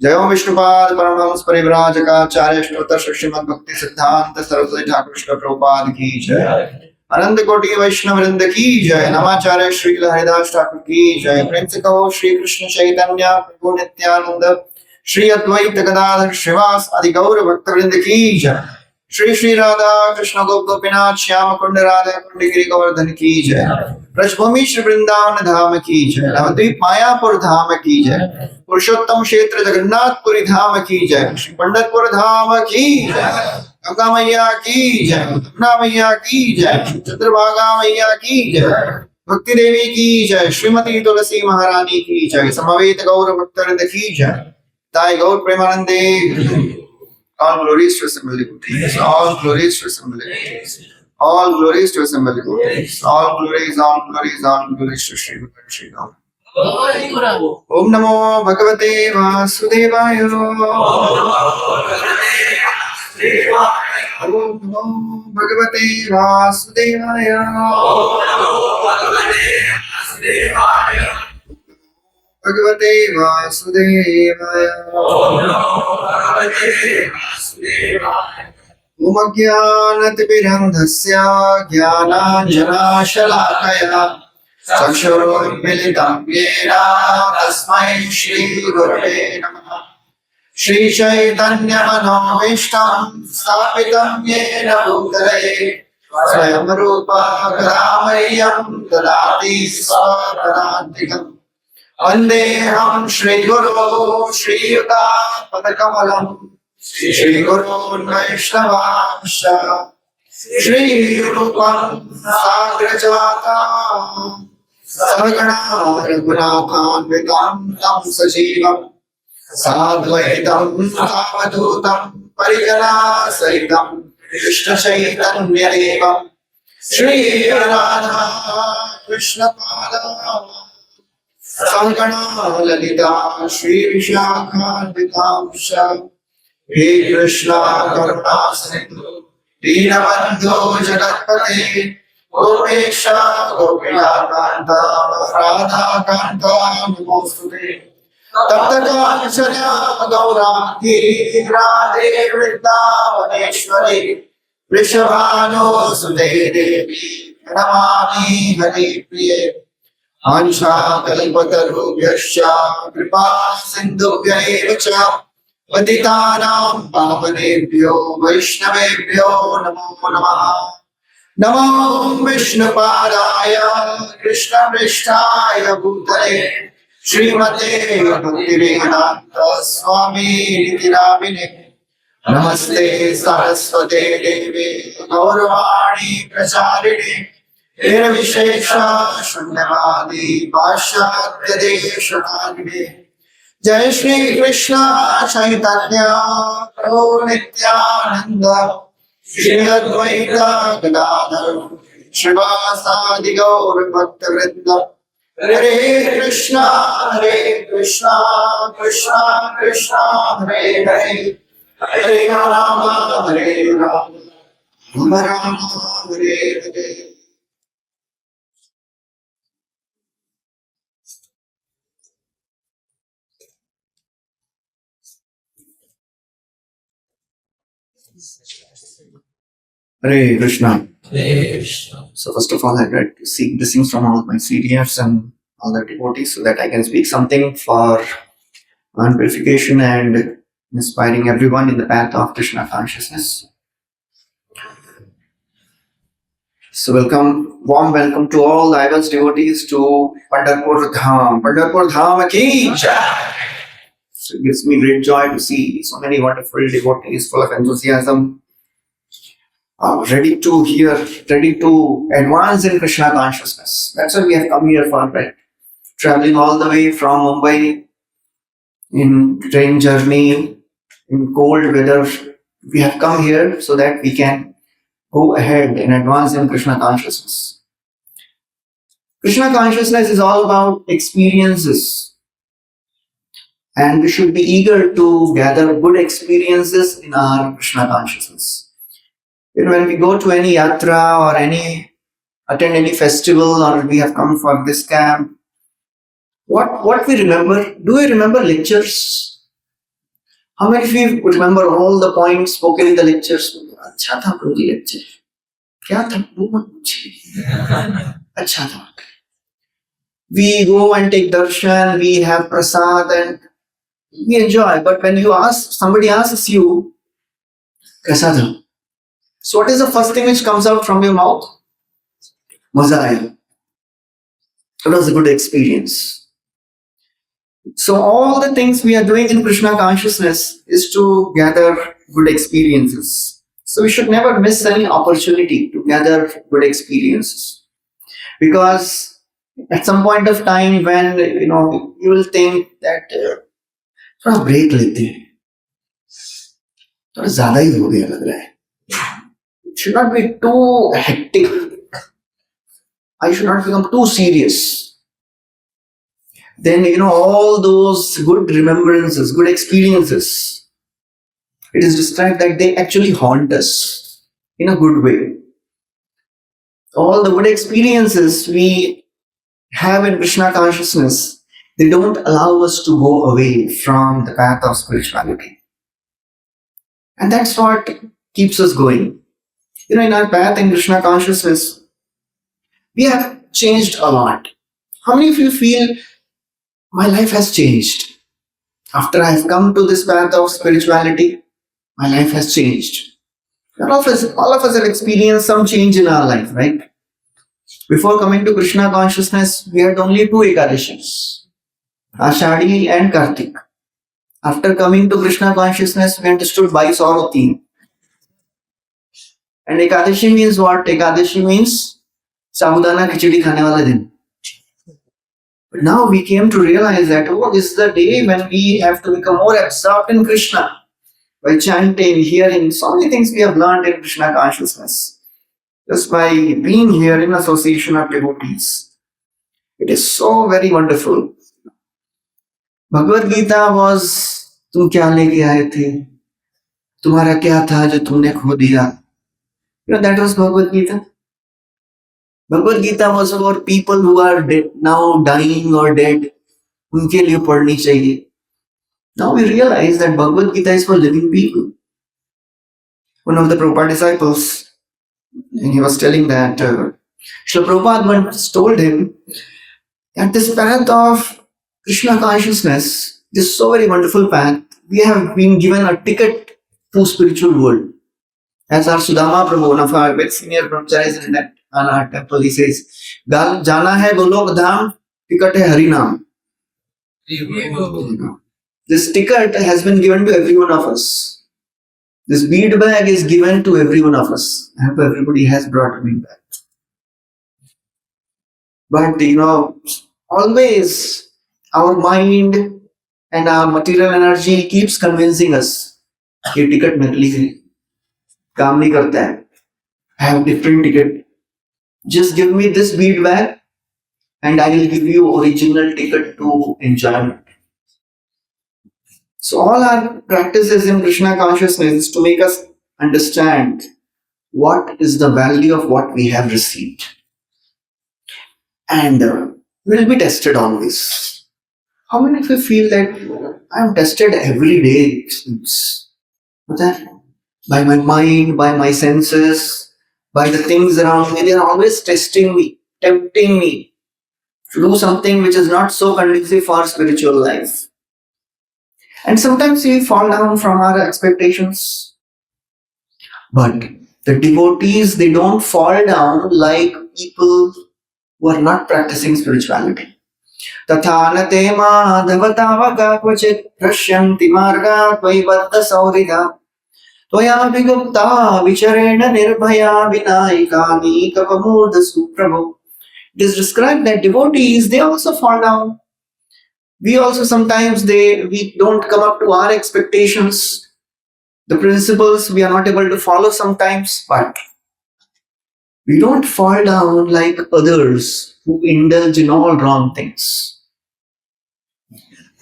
जयो विष्णुपाद परमहंस परिव्राजकाचार्य श्रोता श्रीमद् भक्ति सिद्धांत सरस्वती ठाकुर कृष्ण प्रभुपाद की जय। अनंत कोटि वैष्णव वृंद की जय। नमाचार्य श्री हरिदास ठाकुर की जय। प्रेम से कहो श्री कृष्ण चैतन्य प्रभु नित्यानंद श्री अद्वैत गदाधर श्रीवास आदि गौर भक्त वृंद की जय। श्री श्री राधा कृष्ण गोपीनाथ श्याम कुंड राधा कुंड गिरि गोवर्धन की जय। ब्रजभूमि श्री वृंदावन धाम की जय। नवद्वीप मायापुर धाम की जय। पुरुषोत्तम क्षेत्र जगन्नाथपुरी धाम की जय। श्री पंढरपुर धाम की जय। गंगा मैया की जय। यमुना मैया की जय। चंद्रभागा मैया की जय। भक्ति देवी की जय। श्रीमती तुलसी महारानी की जय। समवेत गौर भक्तवृंद की जय। ताई गौर प्रेमानंदे। All glories to assemble devotees. All glories to assemble devotees. All glories to assemble devotees. All glories, all glories, all glories to Sri Guru Sri Ram. Om Namo Bhagavate Vasudevaya. Om Namo Bhagavate Vasudevaya. Bhagavate Vasudevaya. Om Ajnanatimirandhasya Jnananjanashalaakaya Chakshurunmilitam Yena Tasmai Shri Gurave Namaha. Shri Chaitanya Manoishtam Sthapitam Yena Bhutale Swayam Rupa Karamayam Dadati Swaparantikam. Vandeham Shri Guru Shri Yuta Padakamalam Shri Guru Vaishnavamsha Shri Rupam Sagrajata Sagana Raghunathanvitam Tam Sajivam Sadvaitam Savadutam Parijana Sahitam Krishna Chaitanya Devam Shri Radha Krishna Pada Sankana Lalita Shri Vishakhanvitamsha He Krishna Karuna Sindhu Dinabandhu Jagatpate Gopesha Gopina Kanta Radha Kanta Namostute Tapta Kanchana Gaurangi Radhe Vrindavaneshwari Vrishabhanu Sute Devi Namami Hari Priye Ansha Kalpatarubhyascha Kripa Sindhubhya cha Patitanam Pavanebhyo Vaishnavebhyo Namo Namaha. Namo Vishnupadaya Krishna Prishtaya Bhutale Srimate Bhaktivedanta Swami Nitinamine Namaste Saraswate Devi Gauravani Pracharine Nirvishesha Shunyavadi Pashyatya Deshanagine. Jai Shri Krishna Chaitanya Prabhu Nityananda Shri Advaita Gadadhar Srivasadi Gaur Bhaktavrinda. Hare Krishna Krishna Krishna Hare Hare Hare Rama Hare Rama Rama Rama Hare Hare. Hare Krishna. So first of all, I'd like to seek blessings from all my CDFs and all the devotees so that I can speak something for purification and inspiring everyone in the path of Krishna consciousness. So warm welcome to all IYS devotees to Pandharpur Dham. Pandharpur Dham ki jai. So it gives me great joy to see so many wonderful devotees full of enthusiasm, ready to hear, ready to advance in Krishna consciousness. That's why we have come here for, right? Traveling all the way from Mumbai in train journey, in cold weather. We have come here so that we can go ahead and advance in Krishna consciousness. Krishna consciousness is all about experiences. And we should be eager to gather good experiences in our Krishna consciousness. When we go to any yatra or attend any festival, or we have come for this camp, what we remember? Do we remember lectures? How many of you remember all the points spoken in the lectures? अच्छा था प्रभु जी lecture. क्या था वो मत पूछिए. अच्छा था. We go and take darshan, we have prasad and we enjoy. But when somebody asks you, कैसा था? So what is the first thing which comes out from your mouth? मजा आया. It was a good experience. So all the things we are doing in Krishna consciousness is to gather good experiences. So we should never miss any opportunity to gather good experiences. Because at some point of time when you will think that थोड़ा break लेते हैं, थोड़ा ज्यादा ही हो गया लग रहा है. It should not be too hectic. I should not become too serious. Then all those good remembrances, good experiences, it is described that they actually haunt us in a good way. All the good experiences we have in Krishna consciousness, they don't allow us to go away from the path of spirituality. And that's what keeps us going. In our path in Krishna consciousness, we have changed a lot. How many of you feel my life has changed? After I have come to this path of spirituality, my life has changed. All of us have experienced some change in our life, right? Before coming to Krishna consciousness, we had only two Ekadashis, Ashadi and Kartik. After coming to Krishna consciousness, we understood 22 और 3. And Ekadashi means what? Ekadashi means sabudana khichdi khane wala din. But now we came to realize that this is the day when we have to become more absorbed in Krishna by chanting, hearing, so many things we have learned in Krishna consciousness. Just by being here in association of devotees. It is so very wonderful. Bhagavad Gita was, तुम क्या लेके आए थे? तुम्हारा क्या था जो तुमने खो दिया? That was Bhagavad Gita. Bhagavad Gita was about people who are dead, now dying or dead. उनके लिए पढ़नी चाहिए. Now we realize that Bhagavad Gita is for living people. One of the Prabhupada disciples, and he was telling that Srila Prabhupada once told him that this path of Krishna consciousness, this so very wonderful path, we have been given a ticket to spiritual world. As our Sudama Prabhu, one of our very senior brahmacharis in our temple, he says, Jana hai Golok Dham, ticket hai Harinam. This ticket has been given to every one of us. This bead bag is given to every one of us. I hope everybody has brought a bead bag. But always our mind and our material energy keeps convincing us, ये ticket नकली है, काम नहीं करता है. I have different ticket. Just give me this bead bag and I will give you original ticket to enjoyment. So all our practices in Krishna consciousness is to make us understand what is the value of what we have received. And we will be tested always. How many of you feel that I am tested every day? By my mind, by my senses, by the things around me, they are always testing me, tempting me to do something which is not so conducive for spiritual life. And sometimes we fall down from our expectations. But the devotees, they don't fall down like people who are not practicing spirituality. Tatha te madhavatavaga kvachit prashyanti marga tvaivaddha saurida tvaya vigupta vicharena nirbhaya vinayikani kapamurdha suprabhu. It is described that devotees, they also fall down. We also sometimes, we don't come up to our expectations. The principles we are not able to follow sometimes, but we don't fall down like others who indulge in all wrong things.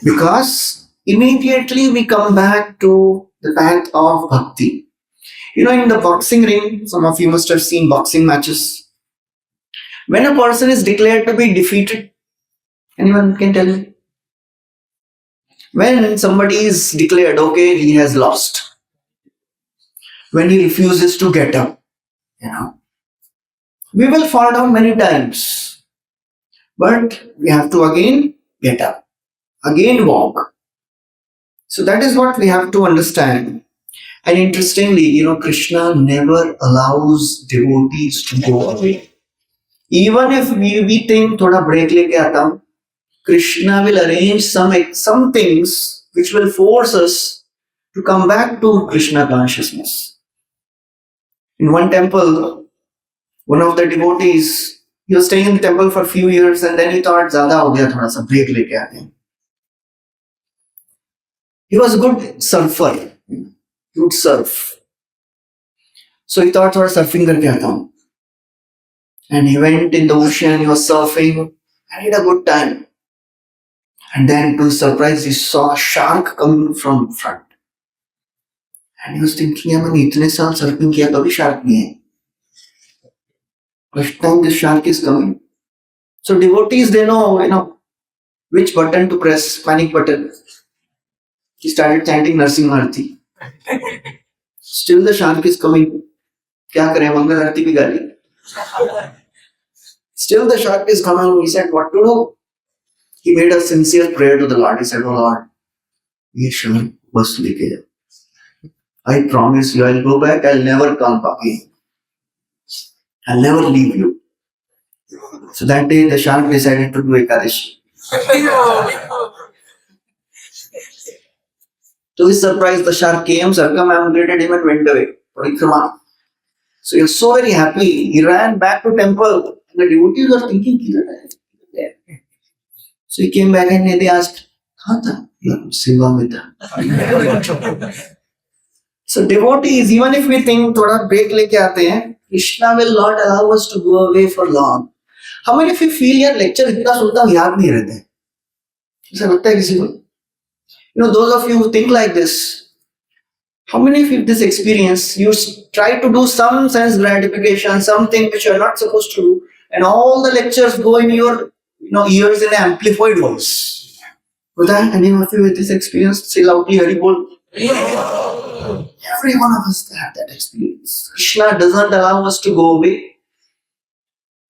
Because immediately we come back to the path of bhakti. In the boxing ring, some of you must have seen boxing matches. When a person is declared to be defeated, anyone can tell me? When somebody is declared, okay, he has lost, when he refuses to get up, we will fall down many times, but we have to again get up, again walk. So that is what we have to understand. And interestingly, Krishna never allows devotees to go away. Even if we think thoda break leke aata hu, Krishna will arrange some things which will force us to come back to Krishna consciousness. In one temple, one of the devotees, he was staying in the temple for a few years and then he thought, Zada ho gaya, thoda sa break leke aate hain. He was a good surfer, he would surf. So he thought, thoda surfing karke aata hu. And he went in the ocean, he was surfing, and he had a good time. And then, to his surprise, he saw a shark coming from front. And he was thinking, yeah, मैंने इतने साल surfing किया कभी shark नहीं है. First time this shark is coming. So devotees, they know, which button to press, panic button. He started chanting Narsimha. Still the shark is coming. क्या करें, मंगल आरती भी गाली. Still the shark is coming. He said, what to do? He made a sincere prayer to the Lord. He said, oh Lord, ye shark bus leke ja. I promise you, I'll go back. I'll never come back again. I'll never leave you. So that day, the shark decided to do Ekadashi. To his surprise, the shark came, circumambulated him and went away. Parikrama. So he was so very happy. He ran back to temple. And the devotees were thinking, there. So he came back and they asked, "Kahan tha?" Seva mein tha. So devotees, even if we think thoda break leke aate hain, Krishna will not allow us to go away for long. How many of you feel yaar lecture itna sunta hu yaad nahi rehte? ऐसा लगता है किसी को? Those of you who think like this, how many of you this experience, you try to do some sense gratification, something which you are not supposed to do, and all the lectures go in your ears in an amplified voice. Would any of you with this experience say loudly Hari Bol? Every one of us have that experience. Krishna doesn't allow us to go away.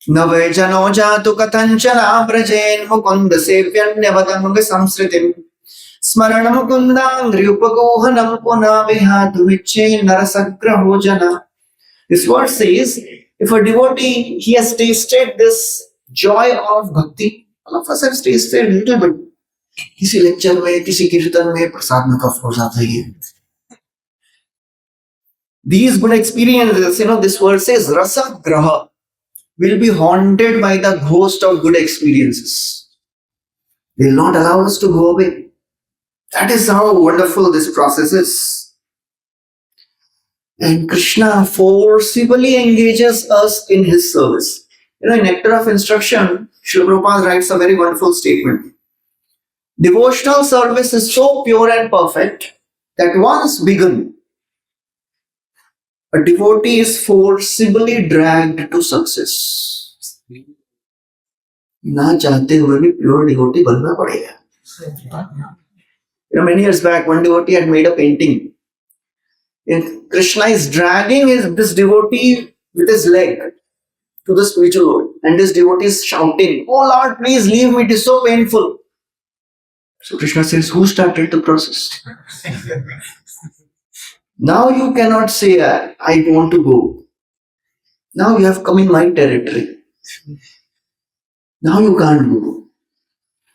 Navajano jatu katanchana brajen mukunda sevyanyavadanga samsritim smaranam mukundang ryupagohanam puna vihatu viche narasagraho jana. This verse says, if a devotee, he has tasted this joy of bhakti, all of us have tasted a little bit. किसी lecture में, किसी कीर्तन में, प्रसाद में तो of course आता ही है. These good experiences, this verse says, rasa graha, will be haunted by the ghost of good experiences. They will not allow us to go away. That is how wonderful this process is. And Krishna forcibly engages us in his service. In Nectar of Instruction, Srila Prabhupada writes a very wonderful statement. Devotional service is so pure and perfect that once begun, a devotee is forcibly dragged to success. ना चाहते हुए भी pure devotee बनना पड़ेगा. Many years back, one devotee had made a painting. And Krishna is dragging this devotee with his leg to the spiritual world. And this devotee is shouting, "Oh Lord, please leave me, it is so painful." So Krishna says, who started the process? Now you cannot say, I want to go. Now you have come in my territory. Now you can't go.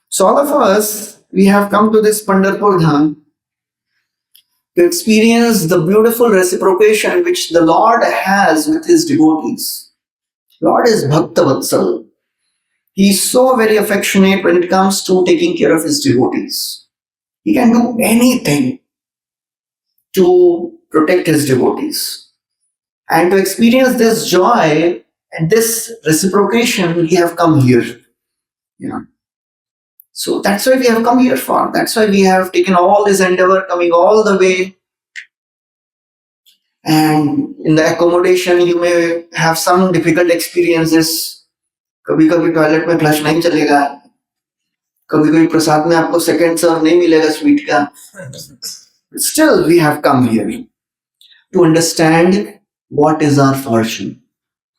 So all of us, we have come to this Pandharpur Dham to experience the beautiful reciprocation which the Lord has with his devotees. Lord is Bhakta Vatsal. He is so very affectionate when it comes to taking care of his devotees. He can do anything to protect his devotees. And to experience this joy and this reciprocation, we have come here. So that's why we have come here for. That's why we have taken all this endeavor, coming all the way. And in the accommodation, you may have some difficult experiences. कभी कभी toilet में flush नहीं चलेगा, कभी कभी प्रसाद में आपको second सर्व नहीं मिलेगा स्वीट का. Still we have come here to understand what is our fortune.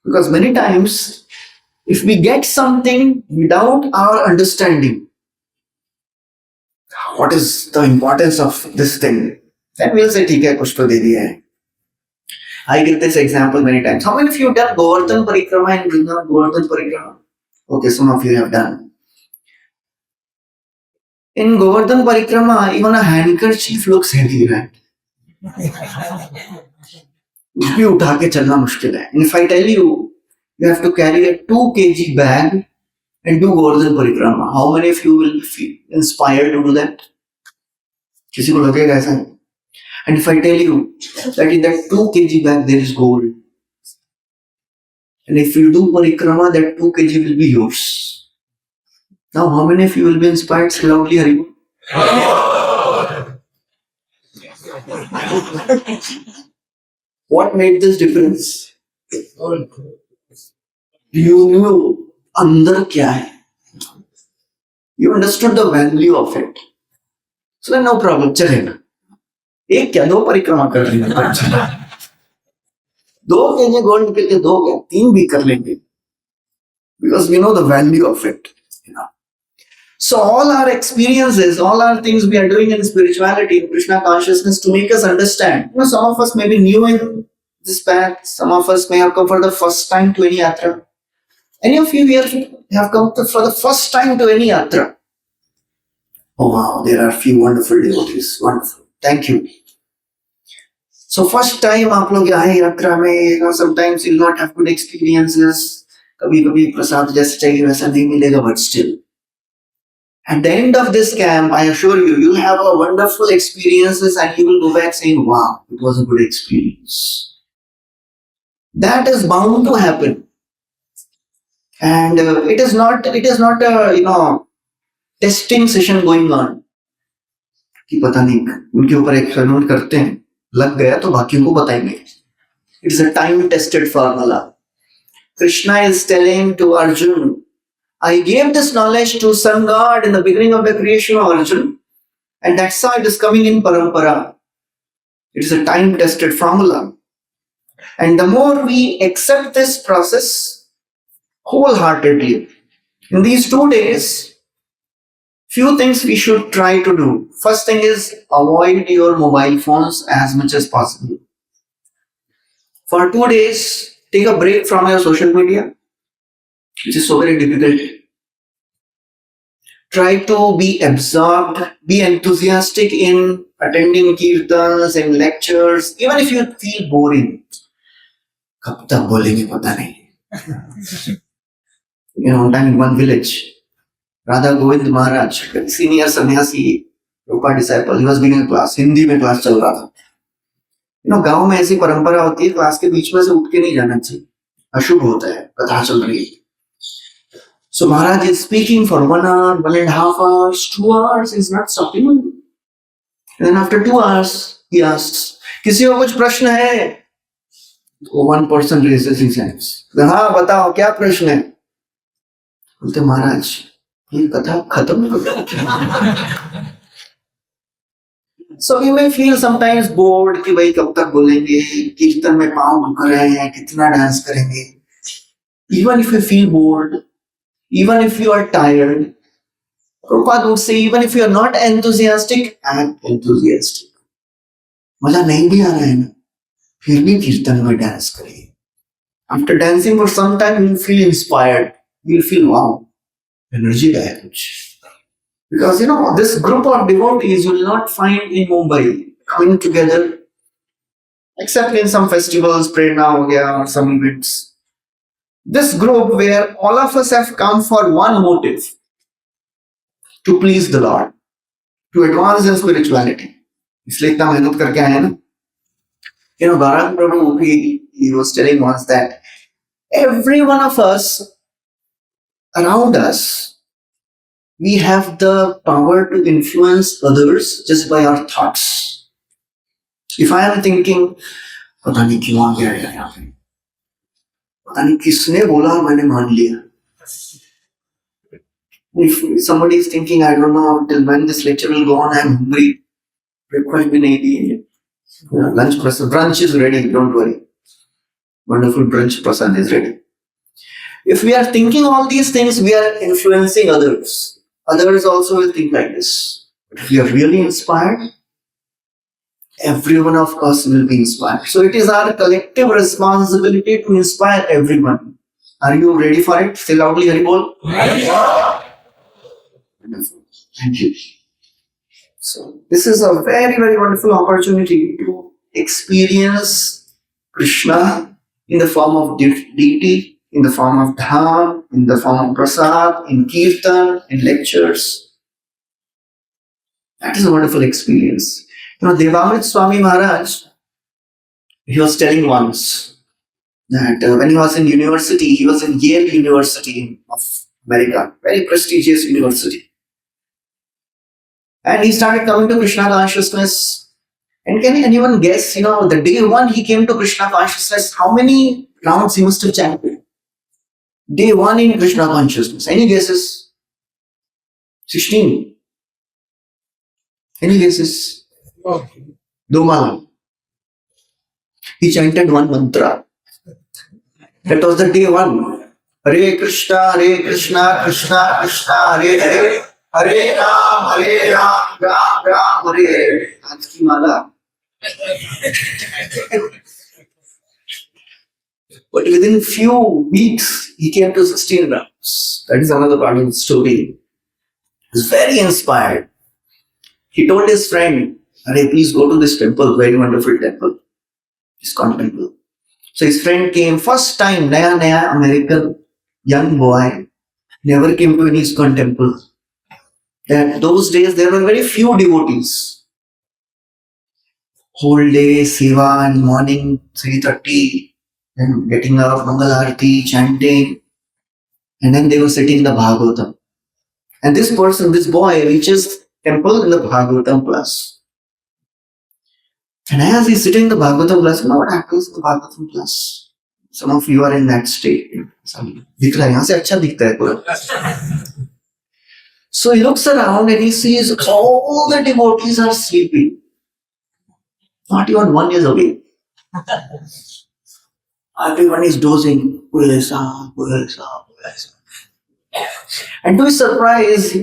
Because many times if we get something without our understanding what is the importance of this thing, then we'll say ठीक है कुछ तो दे दिया है. I give this example many times. How many of you have done Govardhan Parikrama in Vrindavan? Govardhan Parikrama? Okay, some of you have done. In Govardhan Parikrama, even a handkerchief looks heavy, right? कुछ भी उठा के चलना मुश्किल है. And if I tell you, you have to carry a 2 kg bag and do Govardhan Parikrama, how many of you will feel inspired to do that? किसी को लगेगा ऐसा? And if I tell you that in that 2 kg bag there is gold, and if you do Parikrama, that 2 kg will be yours. Now, how many of you will be inspired? Say loudly, Hari. What made this difference? You knew अंदर क्या है. You understood the value of it. So then no problem, चलेगा. एक क्या 2 परिक्रमा कर लेंगे. 2 KG gold निकल के 2 क्या 3 भी कर लेंगे. Because we know the value of it. You know. So all our experiences, all our things we are doing in spirituality, in Krishna consciousness to make us understand. You know, some of us may be new in this path. Some of us may have come for the first time to any yatra. Any of you here have come for the first time to any yatra? Oh wow, there are few wonderful devotees. Wonderful. Thank you. So first time आप लोग आए यात्रा में, you know, sometimes you'll not have good experiences. कभी-कभी प्रसाद जैसा चाहिए वैसा नहीं मिलेगा, but still. At the end of this camp, I assure you, you'll have a wonderful experiences and you will go back saying, wow, it was a good experience. That is bound to happen. And it is not a, you know, testing session going on. कि पता नहीं उनके ऊपर experiment करते हैं, लग गया तो बाकियों को बताएंगे. It is a time-tested formula. Krishna is telling to Arjun, I gave this knowledge to Sun God in the beginning of the creation of Arjun, and that's how it is coming in Parampara. It is a time-tested formula. And the more we accept this process wholeheartedly, in these 2 days, few things we should try to do. First thing is avoid your mobile phones as much as possible. For 2 days, take a break from your social media, which is so very difficult. Try to be absorbed, be enthusiastic in attending kirtans and lectures, even if you feel boring. कब तक बोलेंगे पता नहीं. You know, one time in one village, Radha Govind Maharaj, senior sannyasi, Prabhupada disciple, he was giving a class, Hindi में class चल रहा था. You know, गांव में ऐसी परंपरा होती है, क्लास के बीच में से उठ के नहीं जाना चाहिए, अशुभ होता है, कथा चल रही है. So Maharaj is speaking for 1 hour, 1.5 hours, 2 hours, he's not stopping. And then after 2 hours, he asks, किसी को कुछ प्रश्न है? One person raises his hands. हाँ बताओ क्या प्रश्न है? बोलते महाराज ये कथा खत्म हो गई. So you may feel sometimes bored कि भाई कब तक बोलेंगे, कीर्तन में पाँव दुख रहे हैं, कितना डांस करेंगे. Even if you feel bored, even if you are tired, Prabhupada would say, even if you are not enthusiastic, act enthusiastic. मजा नहीं भी आ रहा है ना, फिर भी कीर्तन में डांस करिए. After dancing for some time, you feel inspired. You feel wow, energy है कुछ. Because you know, this group of devotees you will not find in Mumbai coming together, except in some festivals, prerna ho gaya, or some events. This group where all of us have come for one motive, to please the Lord, to advance in spirituality. इसलिए इतना मेहनत करके आए ना. You know, Gaur Prabhu, he was telling once that every one of us around us, we have the power to influence others just by our thoughts. If I am thinking, पता नहीं क्यों आ गया यहाँ पे, पता नहीं किसने बोला मैंने मान लिया. If somebody is thinking, I don't know till when this lecture will go on, I'm hungry. Breakfast been eaten. Lunch brunch is ready, don't worry. Wonderful brunch prasad is ready. If we are thinking all these things, we are influencing others. Others also will think like this. But if we are really inspired, every one of us will be inspired. So it is our collective responsibility to inspire everyone. Are you ready for it? Say loudly, Haribol. Wonderful. Thank you. So this is a very, very wonderful opportunity to experience Krishna in the form of deity, in the form of dham, in the form of prasad, in kirtan, in lectures. That is a wonderful experience. Devamrit Swami Maharaj, he was telling once that when he was in university, he was in Yale University of America, very prestigious university. And he started coming to Krishna consciousness. And can anyone guess, the day one he came to Krishna consciousness, how many rounds he must have chanted? Day one in Krishna consciousness. Any guesses? 16. Any guesses? Domala. He chanted one mantra. That was the day one. Hare Krishna, Krishna Krishna, Hare Hare. Hare Ram, Ram Ram, Hare. आज की माला. But within few weeks, he came to 16 rounds. That is another part of the story. He was very inspired. He told his friend, Hare, please go to this temple, very wonderful temple. ISKCON temple. So his friend came, first time, naya American young boy, never came to an ISKCON temple. That those days there were very few devotees. Whole day, Seva in morning, 3:30, then getting up, Mangal Aarti, chanting, and then they were sitting in the Bhagavatam. And this boy reaches temple in the Bhagavatam class. And as he's sitting in the Bhagavatam class, what happens in the Bhagavatam class? Some of you are in that state. दिख रहा है, यहाँ से अच्छा दिखता है पूरा. So he looks around and he sees all the devotees are sleeping. Not even one is awake. Everyone is dozing. And to his surprise,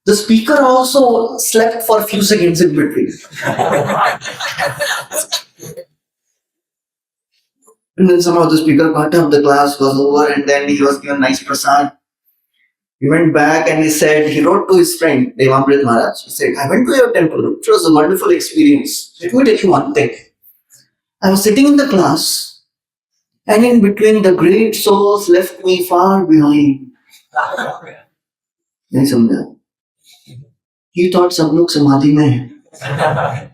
the speaker also slept for a few seconds in between. And then somehow the speaker got up, the class was over, and then he was given nice prasad. He went back and he wrote to his friend, Devamrit Maharaj. He said, I went to your temple. It was a wonderful experience. Let me tell you one thing. I was sitting in the class, and in between the great souls left me far behind. नहीं समझा. He thought सब लोग समाधि में हैं.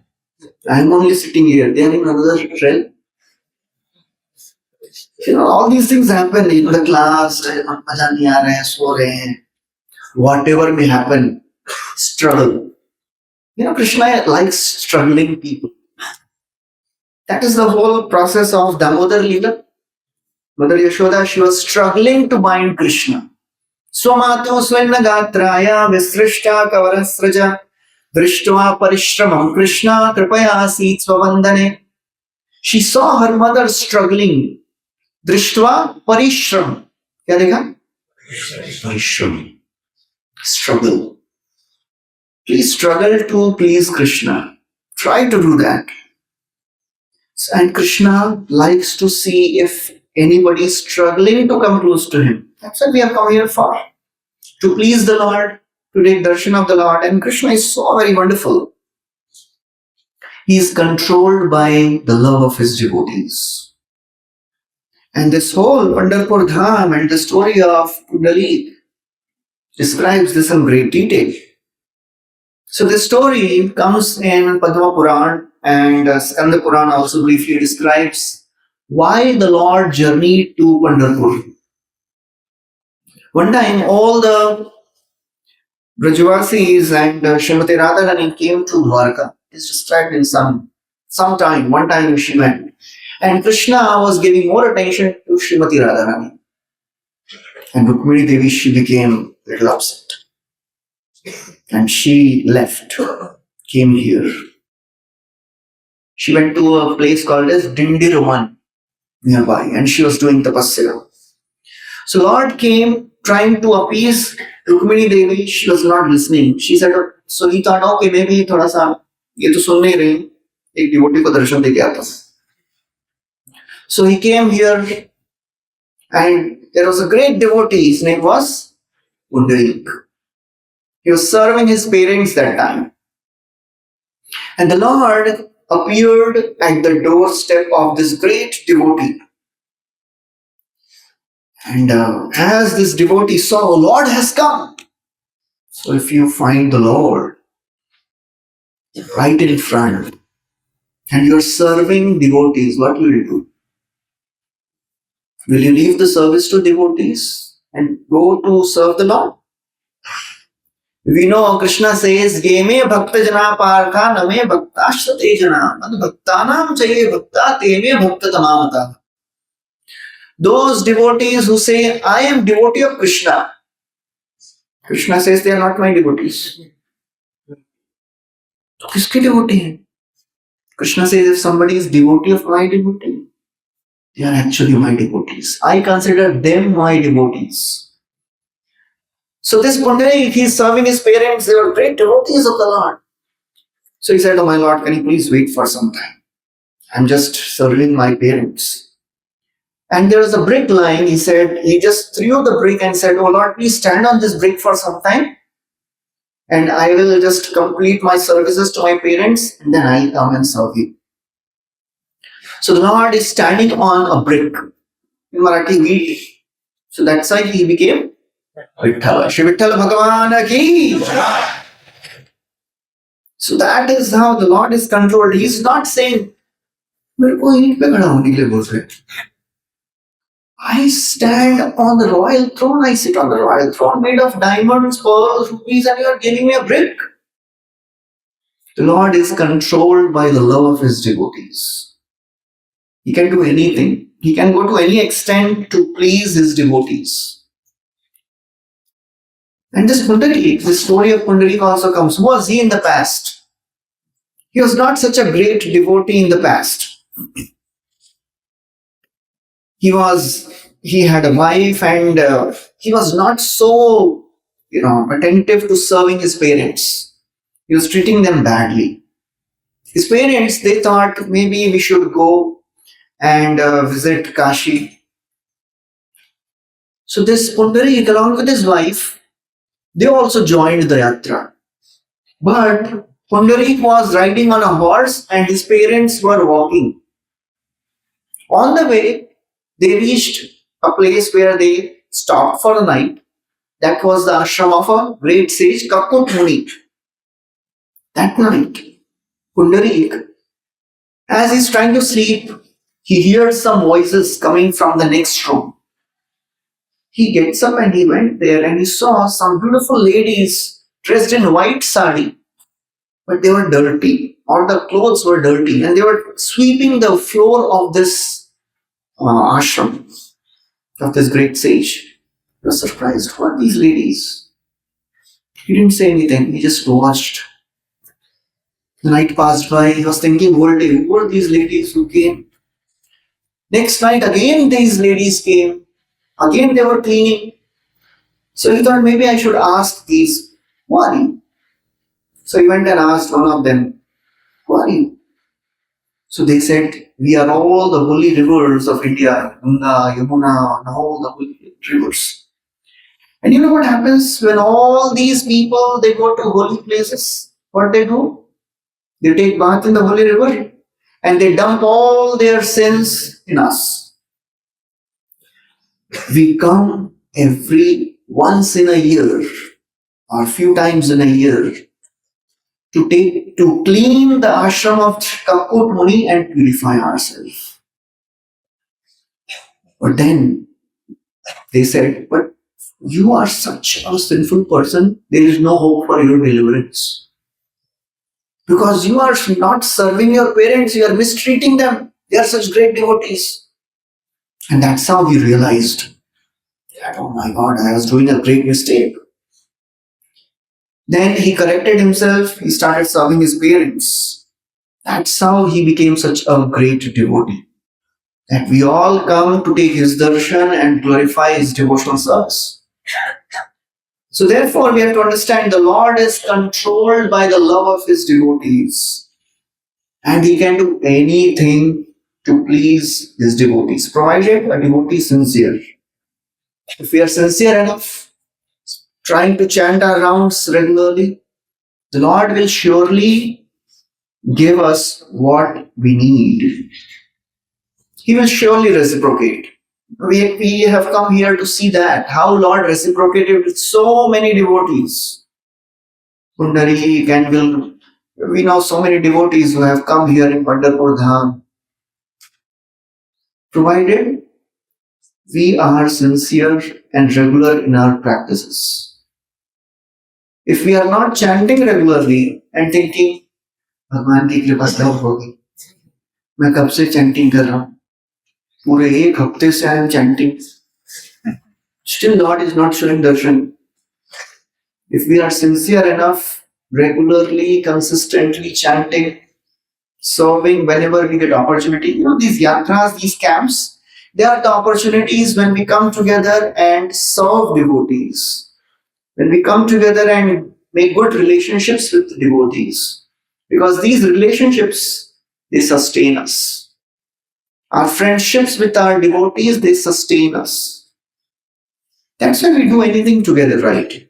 I am only sitting here. They are in another realm. All these things happen in the class. मजा नहीं आ रहा है, सो रहे हैं. Whatever may happen, struggle. Krishna likes struggling people. That is the whole process of Damodar Leela. Mother Yashoda, she was struggling to bind Krishna. Swamato Swenna Gatraya Visrishta Kavarasraja Drishtva Parishramam Krishna Kripaya Seet Swavandane. She saw her mother struggling. Drishtva Parishram. क्या देखा? Parishram. Struggle. Please struggle to please Krishna. Try to do that. And Krishna likes to see if anybody is struggling to come close to him. That's what we have come here for. To please the Lord, to take darshan of the Lord. And Krishna is so very wonderful. He is controlled by the love of his devotees. And this whole Pandharpur Dham and the story of Kundalik describes this in great detail. So this story comes in Padma Puran, and Skanda Puran also briefly describes why the Lord journeyed to Pandharpur. One time all the Brajavasis and Srimati Radharani came to Dwarka. It's described in some time. One time she went. And Krishna was giving more attention to Srimati Radharani. And Rukmini Devi, she became little upset. And she left, came here. She went to a place called as Dindiruman nearby, and she was doing tapasya. So Lord came trying to appease Rukmini Devi. She was not listening. She said, so he thought, okay, maybe थोड़ा सा ये तो सुन नहीं रही, एक devotee को दर्शन दे के आता. So he came here, and there was a great devotee. His name was Pundarik. He was serving his parents that time. And the Lord appeared at the doorstep of this great devotee. And as this devotee saw, Lord has come. So if you find the Lord right in front and you're serving devotees, what will you do? Will you leave the service to devotees and go to serve the Lord? We know Krishna says, Ye me bhakta jana partha na me bhaktashrate jana mad bhaktanam chaye bhakta te me bhakta tamamata. Those devotees who say, I am devotee of Krishna, Krishna says they are not my devotees. तो किसके devotee हैं? Krishna says if somebody is devotee of my devotee, they are actually my devotees. I consider them my devotees. So this Pundarik, he is serving his parents. They were great devotees of the Lord. So he said, oh my Lord, can you please wait for some time? I'm just serving my parents. And there was a brick lying. He said, he just threw the brick and said, oh Lord, please stand on this brick for some time. And I will just complete my services to my parents. And then I'll come and serve you. So the Lord is standing on a brick. In Marathi, wheat. So that's why he became Vithala. Shri Vithala Bhagavan ki. So that is how the Lord is controlled. He is not saying, मेरे को ईंट पे खड़ा होने के लिए बोल रहे. I stand on the royal throne. I sit on the royal throne made of diamonds, pearls, rubies, and you are giving me a brick. The Lord is controlled by the love of his devotees. He can do anything. He can go to any extent to please his devotees. And this Pundarik, the story of Pundarik also comes. Who was he in the past? He was not such a great devotee in the past. He had a wife, and he was not so, attentive to serving his parents. He was treating them badly. His parents, they thought maybe we should go and visit Kashi. So this Pundarik, along with his wife, they also joined the yatra. But Pundarik was riding on a horse and his parents were walking. On the way, they reached a place where they stopped for the night. That was the ashram of a great sage, Kakut Muni. That night, Pundarik, as he's trying to sleep, he hears some voices coming from the next room. He gets up and he went there and he saw some beautiful ladies dressed in white sari. But they were dirty, or the clothes were dirty, and they were sweeping the floor of this ashram of this great sage. He was surprised. Who are these ladies? He didn't say anything. He just watched. The night passed by. He was thinking whole day, who were these ladies who came? Next night again these ladies came. Again they were cleaning. So he thought maybe I should ask these, who are you? So he went and asked one of them, who are you? So they said, we are all the holy rivers of India, Ganga, Yamuna, and all the holy rivers. And you know what happens when all these people, they go to holy places? What they do? They take bath in the holy river and they dump all their sins in us. We come once in a year or few times in a year to clean the ashram of Kakut Muni and purify ourselves. But then they said, but you are such a sinful person, there is no hope for your deliverance. Because you are not serving your parents, you are mistreating them. They are such great devotees. And that's how we realized that, oh my God, I was doing a great mistake. Then he corrected himself, he started serving his parents. That's how he became such a great devotee. That we all come to take his darshan and glorify his devotional service. So therefore, we have to understand the Lord is controlled by the love of his devotees. And he can do anything to please his devotees, provided a devotee is sincere. If we are sincere enough, trying to chant our rounds regularly, the Lord will surely give us what we need. He will surely reciprocate. We have come here to see that, how Lord reciprocated with so many devotees. Kundari, Canville, we know so many devotees who have come here in Pandharpur Dham. Provided we are sincere and regular in our practices. If we are not chanting regularly and thinking, भगवान की कृपा कब होगी, मैं कब से chanting कर रहा हूँ, पूरे एक हफ्ते से I am chanting, still Lord is not showing darshan. If we are sincere enough, regularly, consistently chanting, serving whenever we get opportunity, these yatras, these camps, they are the opportunities when we come together and serve devotees. When we come together and make good relationships with devotees. Because these relationships, they sustain us. Our friendships with our devotees, they sustain us. That's why we do anything together, right?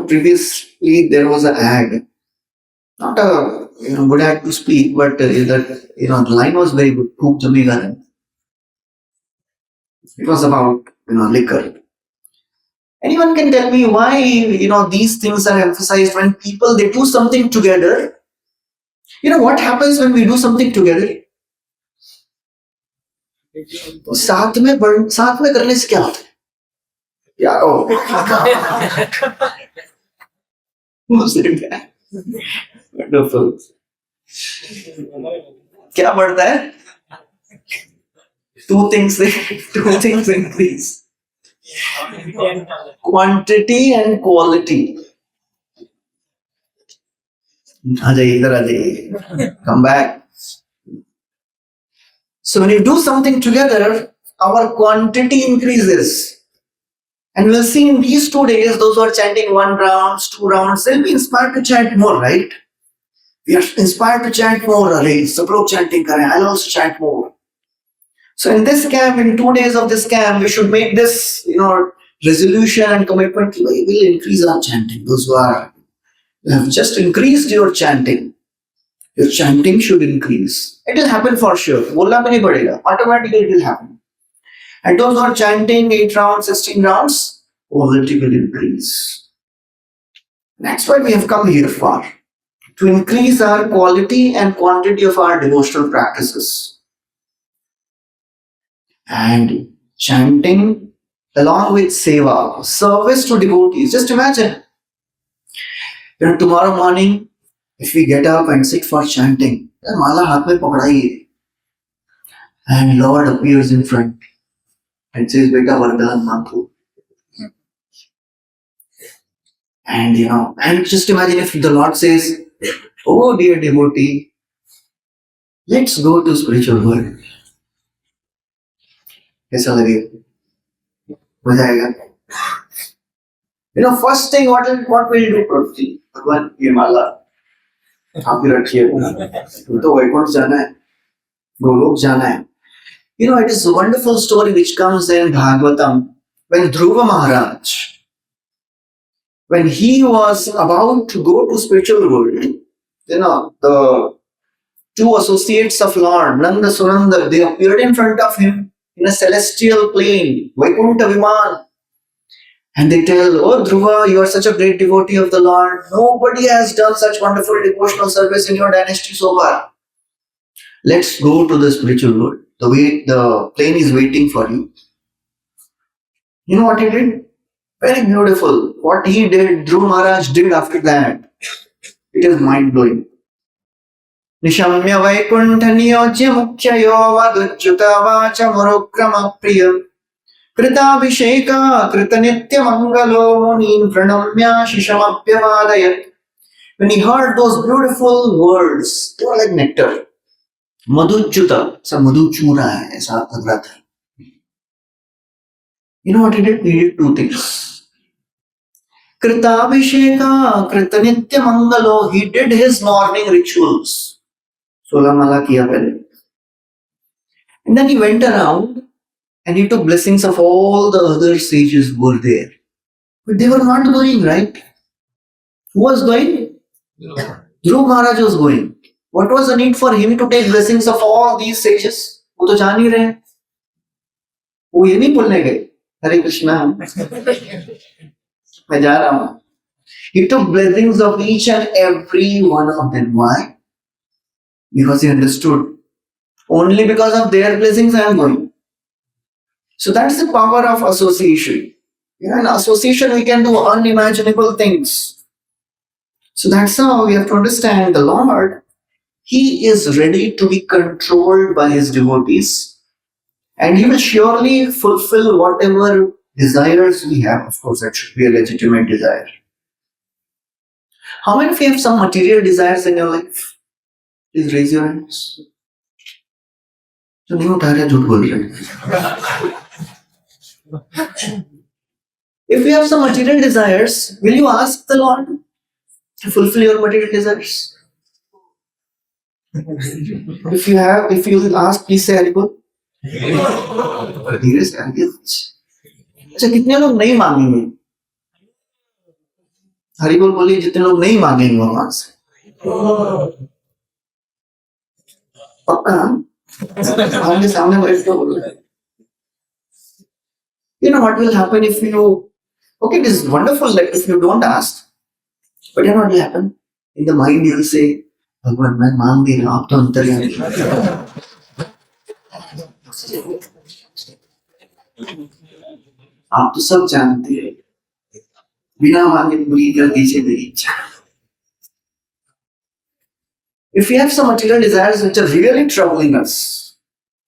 Previously there was an ad. Not a good ad to speak, but the line was very good. Khoop jamega. It was about liquor. Anyone can tell me why these things are emphasized when people they do something together? What happens when we do something together? साथ में करने से क्या होता है? Yeah, oh. Wonderful. क्या बढ़ता है? Two things increase. Quantity and quality. Come back. So when you do something together, our quantity increases. And we'll see in these 2 days, those who are chanting 1 round, 2 rounds, they'll be inspired to chant more, right? We are inspired to chant more. Sab log chanting kare, I'll also chant more. So in this camp, in 2 days of this camp, we should make this, resolution and commitment. We will increase our chanting. Those who have just increased your chanting should increase. It will happen for sure. Bolla mein nahi padega. Automatically it will happen. And those who are chanting 8 rounds, 16 rounds, quality will increase. That's what we have come here for. To increase our quality and quantity of our devotional practices. And chanting along with seva, service to devotees. Just imagine, tomorrow morning, if we get up and sit for chanting, mala haath mein pakadaiye, and Lord appears in front and says, "Beta Vardhan Mantu." And and just imagine if the Lord says, "Oh dear devotee, let's go to spiritual world." कैसा लगेगा? मजा आएगा? First thing, what will you do, Prabhuji? भगवान ये माला आप ही रखिए, तो वैकुंठ जाना है, गोलोक जाना है. It is a wonderful story which comes in Bhagavatam when Dhruva Maharaj, when he was about to go to spiritual world, the 2 associates of Lord, Nanda Sunanda, they appeared in front of him in a celestial plane, Vaikuntha Viman. And they tell, "Oh Dhruva, you are such a great devotee of the Lord. Nobody has done such wonderful devotional service in your dynasty so far. Let's go to the spiritual world. The plane is waiting for you." You know what he did? Very beautiful. What he did, Dhruva Maharaj did after that. It is mind-blowing. Nishamya Vaikuntha Niyojya Mukhyayo Vadujjuta Vacha Murukrama Priya कृताभिषेका कृतनित्यमङ्गलो मुनीन् प्रणम्याशिषमभ्यवादयत्. When he heard those beautiful words, they were like nectar. Madhuchuta, so madhuchura hai, aisa lag raha tha. You know what he did? He did two things. Kritabhisheka, Kritanitya Mangalo, he did his morning rituals. Sola mala kiya pehle. And then he went around and he took blessings of all the other sages who were there. But they were not going, right? Who was going? Dhruv Maharaj was going. What was the need for him to take blessings of all these sages? वो तो जान ही रहे हैं. वो ये नहीं बोलने गए हरे कृष्णा मैं जा रहा हूँ. He took blessings of each and every one of them. Why? Because he understood. Only because of their blessings I am going. So that's the power of association. In association we can do unimaginable things. So that's how we have to understand the Lord. He is ready to be controlled by his devotees. And he will surely fulfill whatever desires we have. Of course, that should be a legitimate desire. How many of you have some material desires in your life? Please raise your hands. So नहीं उठा रहे, झूठ बोल रहे. If you have some material desires, will you ask the Lord to fulfill your material desires? If you will ask, please say Haribol. धीरे से आगे. अच्छा कितने लोग नहीं मांगेंगे? हरिबोल बोलिए जितने लोग नहीं मांगेंगे भगवान से. पक्का आगे सामने बैठ के बोलो. You know what will happen if you, okay, it is wonderful that if you don't ask, but you know what will happen? In the mind you will say, भगवान मैं मांग दे रहा हूँ, आप तो अंतर्यामी. आप तो सब जानते हैं, बिना मांगे पूरी कर दीजिए मेरी इच्छा. If we have some material desires which are really troubling us,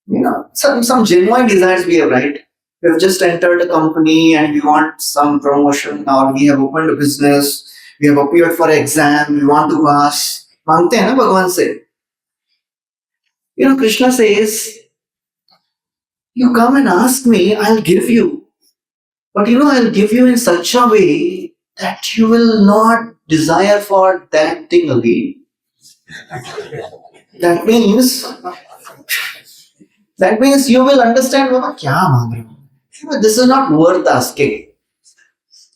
you know, some genuine desires we have, right? We have just entered a company and we want some promotion, or we have opened a business, we have appeared for an exam, we want to pass. मांगते हैं ना भगवान से. You know, Krishna says, you come and ask me, I'll give you. But you know, I'll give you in such a way that you will not desire for that thing again. That means you will understand, Baba, kya maang rahe ho? This is not worth asking.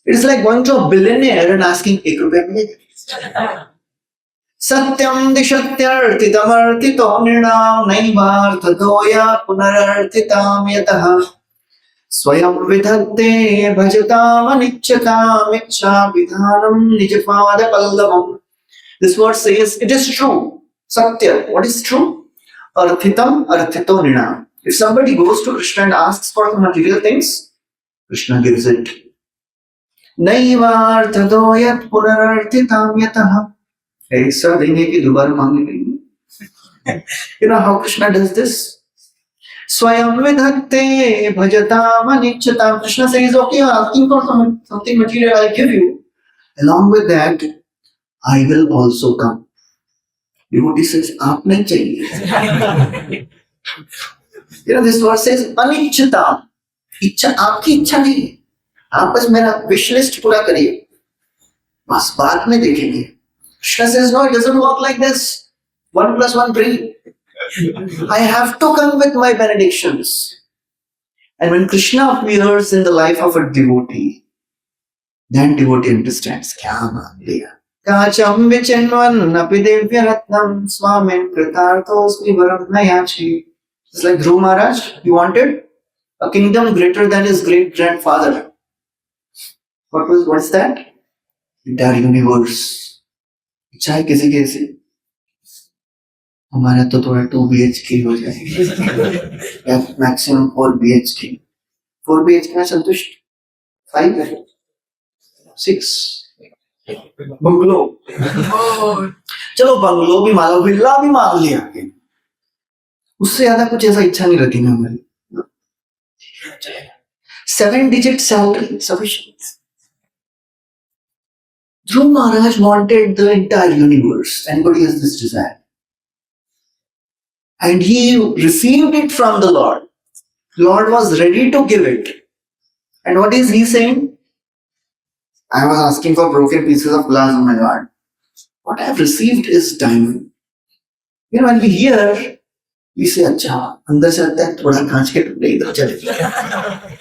It is like going to a billionaire and asking, "1 rupaya मिलेगा?" Satyam dishathyarthitamardhito nirnam naivarthadoya punararthitam yataha swayam vidhatte bhajatam anicchatam ichcha vidhanam nijapada pallavam. This word says it is true. Satya. What is true? Arthitam arthito nirnam. If somebody goes to Krishna and asks for the material things, Krishna gives it. Naivarthadoyat punararthitam yataha. ऐसा देंगे कि दोबारा मांगने के लिए. You know how Krishna does this? Swayam vidhatte bhajatam anicchatam. Krishna says, okay, you are asking for something material, I'll give you. Along with that, I will also come. Devotee says, aap nahi chahiye. You know, this verse says, anicchatam. इच्छा आपकी इच्छा नहीं. आप बस मेरा wish list पूरा करिए. बस बाद में देखेंगे. Krishna says, no, it doesn't work like this. 1 + 1 3. I have to come with my benedictions. And when Krishna appears in the life of a devotee, then devotee understands, kya maan liya. Kacham vichenvan api devya ratnam swamin kritarthosmi varam nayachi. It's like Dhruv Maharaj, he wanted a kingdom greater than his great grandfather. What's that? Entire universe. चाहे किसी के से हमारा तो थोड़ा 2 BHK हो जाए या मैक्सिमम 4 BHK. 4 BHK में संतुष्ट. 5 है 6 बंगलो. चलो बंगलो भी मांग लो, विला भी मांग लिया, उससे ज्यादा कुछ ऐसा इच्छा नहीं रहती ना हमारी. 7-digit salary sufficient. Dhruv Maharaj wanted the entire universe. Anybody has this desire. And he received it from the Lord. Lord was ready to give it. And what is he saying? I was asking for broken pieces of glass, oh my God. What I have received is diamond. When we hear, we say, अच्छा, अंदर से आता है थोड़ा कांच के टुकड़े इधर चले जाएगा.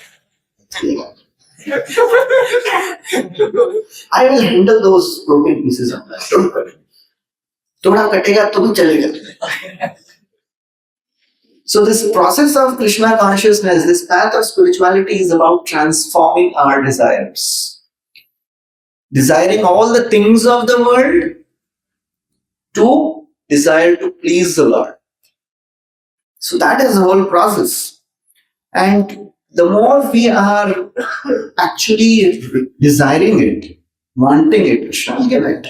I will handle those broken pieces of glass. Don't worry. थोड़ा कटेगा तो भी चलेगा. So this process of Krishna consciousness, this path of spirituality is about transforming our desires. Desiring all the things of the world to desire to please the Lord. So that is the whole process. And the more we are actually desiring it, wanting it, Krishna will give it.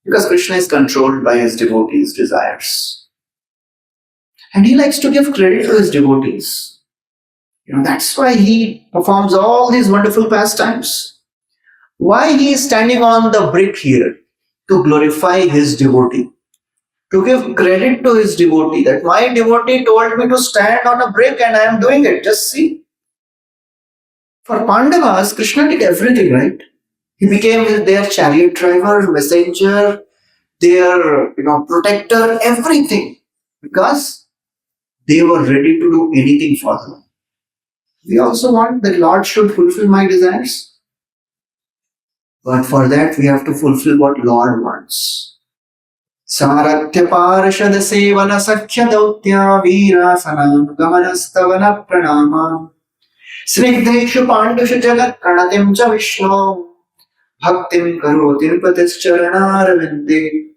Because Krishna is controlled by his devotees' desires. And he likes to give credit to his devotees. That's why he performs all these wonderful pastimes. Why he is standing on the brick here? To glorify his devotee. To give credit to his devotee. That my devotee told me to stand on a brick and I am doing it. Just see. For Pandavas, Krishna did everything, right? He became their chariot driver, messenger, their protector, everything. Because they were ready to do anything for them. We also want that Lord should fulfill my desires. But for that, we have to fulfill what Lord wants. Samaratya parashad sevana sakhya dautya virasanam gamanastavana pranama snigdeshu pandushu jagat pranatim cha vishnu bhaktim karoti patis charanarvinde.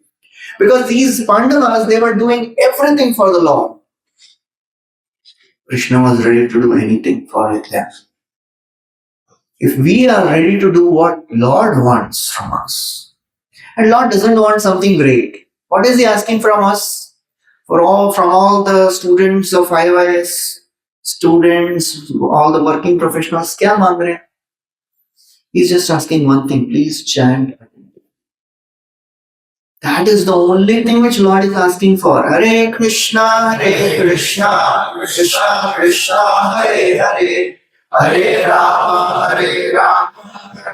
Because these Pandavas, they were doing everything for the Lord. Krishna was ready to do anything for them. If we are ready to do what Lord wants from us, and Lord doesn't want something great, what is he asking from us? From all the students of IYS, students, all the working professionals, kya maang rahe? He's just asking one thing, please chant. That is the only thing which Lord is asking for. Hare Krishna, Krishna Krishna, Hare Hare, Hare Rama,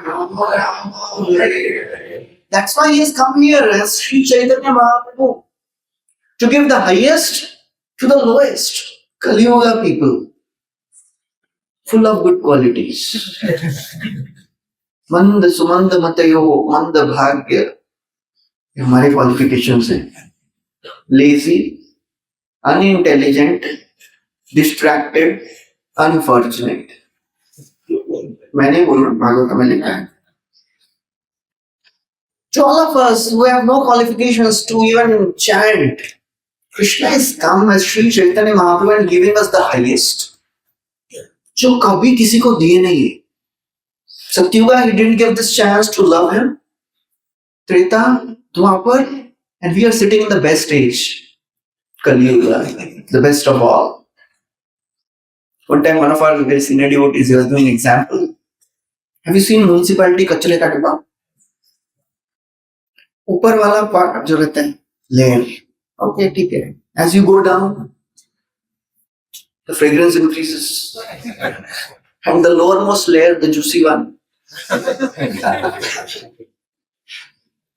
Rama Rama, Hare Hare. That's why he has come here as Sri Chaitanya Mahaprabhu. To give the highest to the lowest. Kali Yuga people. Full of good qualities. Manda Sumanda Matayo, Manda Bhagya. हमारे qualifications हैं. Lazy, unintelligent, distracted, unfortunate. मैंने बोला भागवत में लिखा है. To all of us who have no qualifications to even chant, Krishna has come as Sri Chaitanya Mahaprabhu and giving us the highest. जो कभी किसी को दिए नहीं है. Satyuga, he didn't give this chance to love him. Treta, Dwapar, and we are sitting in the best age. Kali Yuga, the best of all. One time, one of our very senior devotees, he was doing an example. Have you seen municipality कचरे का डिब्बा? ऊपर वाला part जो रहता है, layer. Okay, ठीक है. As you go down, the fragrance increases. And the lowermost layer, the juicy one.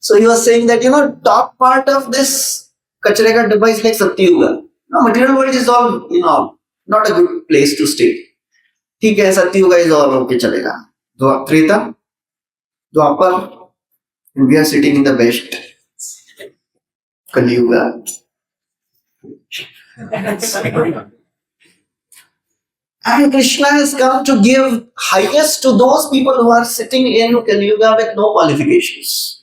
So he was saying that, top part of this kachre ka dabba is like Satyuga. No, material world is all, not a good place to stay. ठीक है, Satyuga is all okay, चलेगा. Treta, Dwapar, and we are sitting in the best. Kali Yuga. And Krishna has come to give highest to those people who are sitting in Kali Yuga with no qualifications.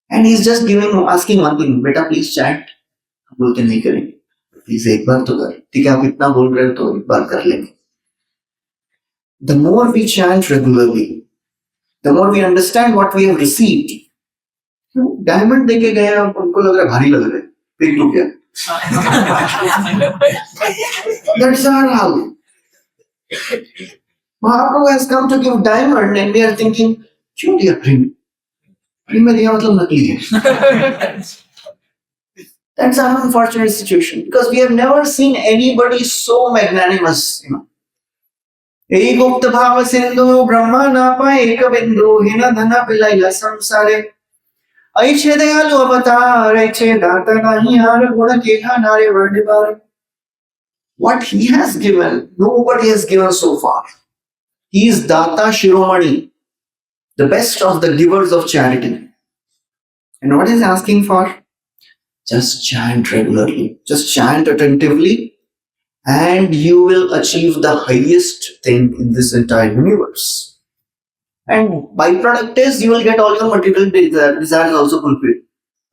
And he's just asking one thing, बेटा please chant. हम बोलते नहीं करेंगे. Please एक बार तो कर. ठीक है, आप इतना बोल रहे हो तो एक बार कर लेंगे. The more we chant regularly, the more we understand what we have received. Diamond देके गए, उनको लग रहा है भारी लग रहा है. पिक लू क्या? That's our how. Mahaprabhu has come to give diamond and we are thinking, क्यों दिया फ्री में? फ्री में दिया मतलब नकली है. That's an unfortunate situation because we have never seen anybody so magnanimous. एक गुप्त भाव सिंधु ब्रह्मा ना पाए एक बिंदु हिना धना पिलाइला संसारे ऐछे दयालु अवतार ऐछे दाता नहीं हार गुण के नारे वर्णि बार. What he has given, nobody has given so far. He is Data Shiromani, the best of the givers of charity. And what is he asking for? Just chant regularly, just chant attentively, and you will achieve the highest thing in this entire universe. And byproduct is you will get all your material desires also fulfilled.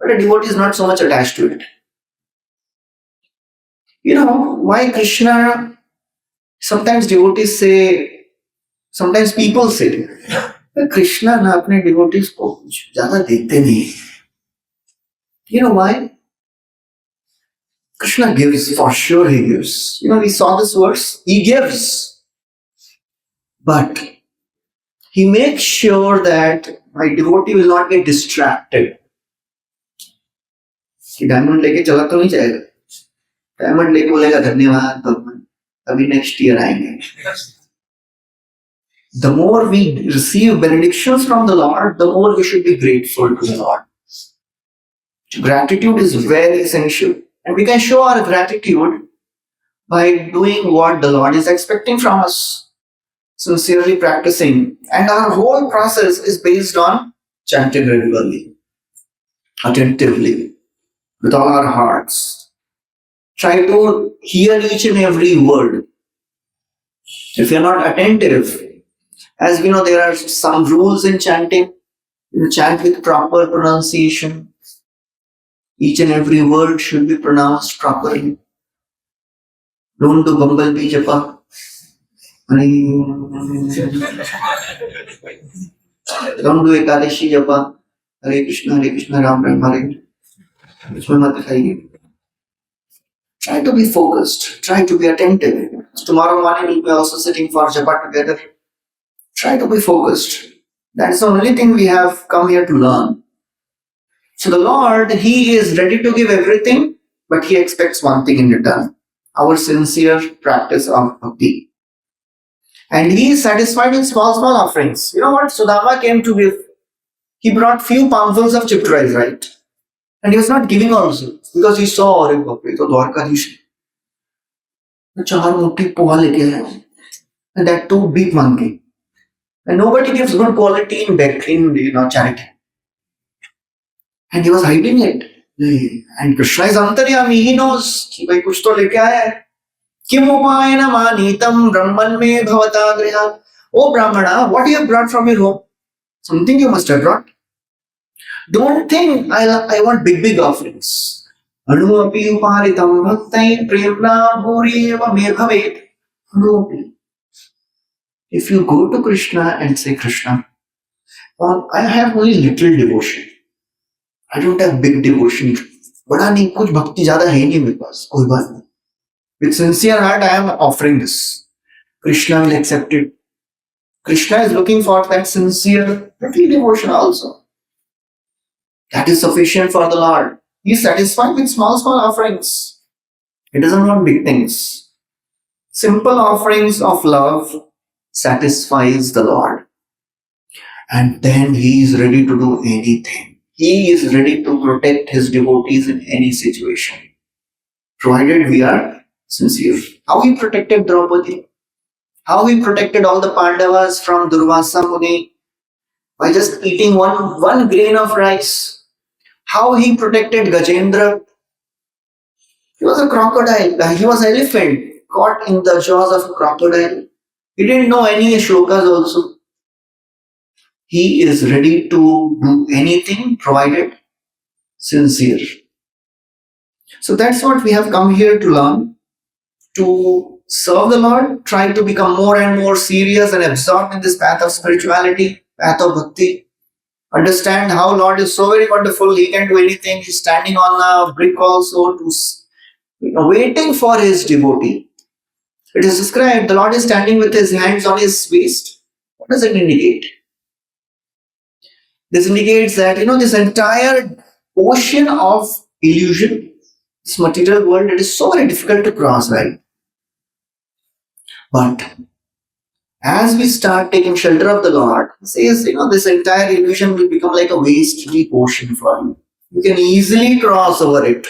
But a devotee is not so much attached to it. Why Krishna, sometimes devotees say, sometimes people say, Krishna na apne devotees ko zyada dekhte nahi. You know why? Krishna gives, for sure he gives. We saw this verse, he gives. But he makes sure that my devotee will not get distracted. कि diamond लेके चला तो नहीं जाएगा. Diamond लेके बोलेगा धन्यवाद भगवान, अभी नेक्स्ट ईयर आएंगे. The more we receive benedictions from the Lord, the more we should be grateful to the Lord. Gratitude is very essential. And we can show our gratitude by doing what the Lord is expecting from us. Sincerely practicing. And our whole process is based on chanting regularly, attentively, with all our hearts. Try to hear each and every word. If you're not attentive, as we know, there are some rules in chanting. You chant with proper pronunciation. Each and every word should be pronounced properly. Don't do bumblebee japa. Don't do Ekadashi japa. Hare Krishna, Ram Ram, Hare. Try to be focused. Try to be attentive. Tomorrow morning we'll be also sitting for japa together. Try to be focused. That's the only thing we have come here to learn. So the Lord, He is ready to give everything, but He expects one thing in return: our sincere practice of bhakti. And He is satisfied with small offerings. You know what Sudama came to give? He brought few palmfuls of chipped rice, right? And he was not giving also, because he saw, अरे बाप रे, तो द्वारकाधीश है. 4 मुट्ठी पोहा लेके आया, and that too big monkey. And nobody gives good quality in charity. And he was hiding it. And Krishna is antaryami, he knows कि भाई कुछ तो लेके आया है. किम उपायन मानीतम ब्रह्मन में भवता गृहात्. Oh Brahmana, what you have brought from your home? Something you must have brought. Don't think I want big offerings. Anu api uparitam bhaktai premna bhuriyeva me bhavet. Anu api. If you go to Krishna and say, Krishna, well, I have only little devotion. I don't have big devotion. बड़ा नहीं, कुछ भक्ति ज्यादा है नहीं मेरे पास, कोई बात नहीं. With sincere heart, I am offering this. Krishna will accept it. Krishna is looking for that sincere, little devotion also. That is sufficient for the Lord. He is satisfied with small offerings. He doesn't want big things. Simple offerings of love satisfies the Lord. And then He is ready to do anything. He is ready to protect His devotees in any situation, provided we are sincere. How He protected Draupadi? How He protected all the Pandavas from Durvasa Muni? By just eating one grain of rice. How He protected Gajendra? He was a crocodile. He was an elephant caught in the jaws of a crocodile. He didn't know any shlokas also. He is ready to do anything provided sincere. So that's what we have come here to learn. To serve the Lord, try to become more and more serious and absorbed in this path of spirituality, path of bhakti. Understand how Lord is so very wonderful. He can do anything. He's standing on a brick also, waiting for His devotee. It is described the Lord is standing with his hands on his waist. What does it indicate? This indicates that, this entire ocean of illusion, this material world, it is so very difficult to cross, right? But as we start taking shelter of the Lord, he says, this entire illusion will become like a waist deep ocean for you. You can easily cross over it.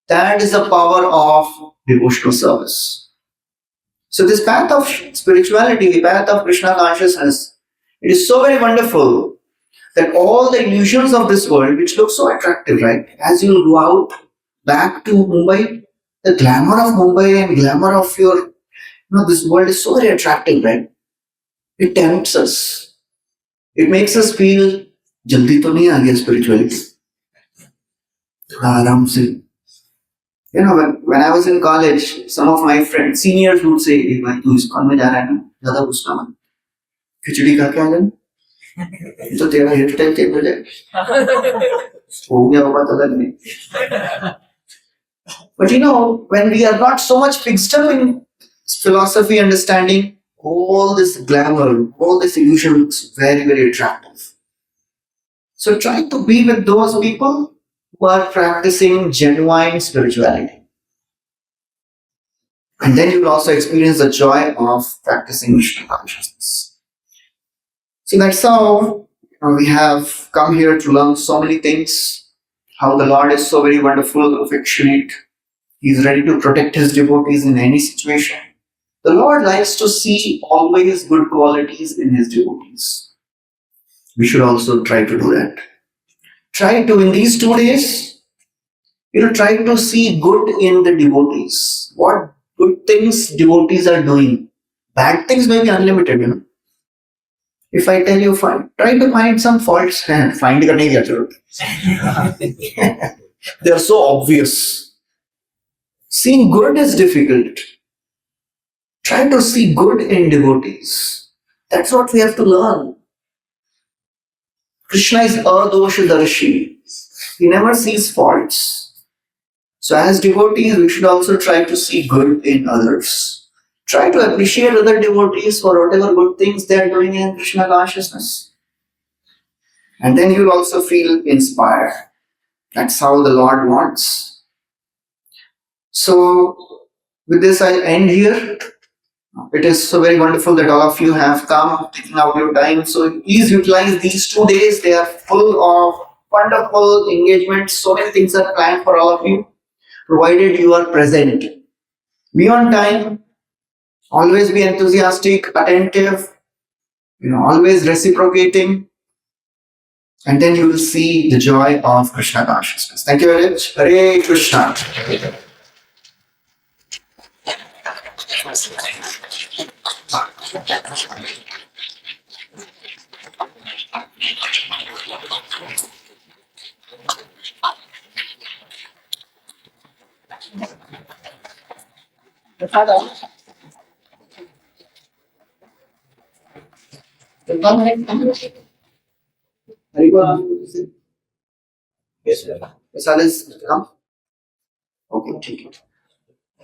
That is the power of devotional service. So this path of spirituality, the path of Krishna consciousness, it is so very wonderful that all the illusions of this world, which look so attractive, right? As you go out back to Mumbai, the glamour of Mumbai and glamour of your, this world is so very attractive, right? It tempts us. It makes us feel, jaldi to nahi aa gaya spirituality. Aaram se. When I was in college, some of my friends, seniors would say, "Hey, bhai, tu ISKCON mein ja raha hai na? Zyada ghusna mat. Khichdi kha ke aa जाना? तो तेरा hair style change हो जाएगा." हो गया होगा तो अलग नहीं. But when we are not so much fixed up in philosophy understanding, all this glamour, all this illusion looks very, very attractive. So try to be with those people who are practicing genuine spirituality. And then you will also experience the joy of practicing Krishna consciousness. See, that's how we have come here to learn so many things. How the Lord is so very wonderful, affectionate. He is ready to protect his devotees in any situation. The Lord likes to see always good qualities in his devotees. We should also try to do that. Try to, in these 2 days, try to see good in the devotees. What good things devotees are doing. Bad things may be unlimited, If I tell you, try to find some faults. Find it nahi hai. They are so obvious. Seeing good is difficult. Try to see good in devotees. That's what we have to learn. Krishna is adoshadarshi. He never sees faults. So as devotees, we should also try to see good in others. Try to appreciate other devotees for whatever good things they are doing in Krishna consciousness. And then you'll also feel inspired. That's how the Lord wants. So, with this I end here. It is so very wonderful that all of you have come, taking out your time. So please utilize these 2 days. They are full of wonderful engagements. So many things are planned for all of you, provided you are present. Be on time. Always be enthusiastic, attentive, always reciprocating. And then you will see the joy of Krishna consciousness. Thank you very much. Hare Krishna. Yes, Prasad is come. Okay, take it.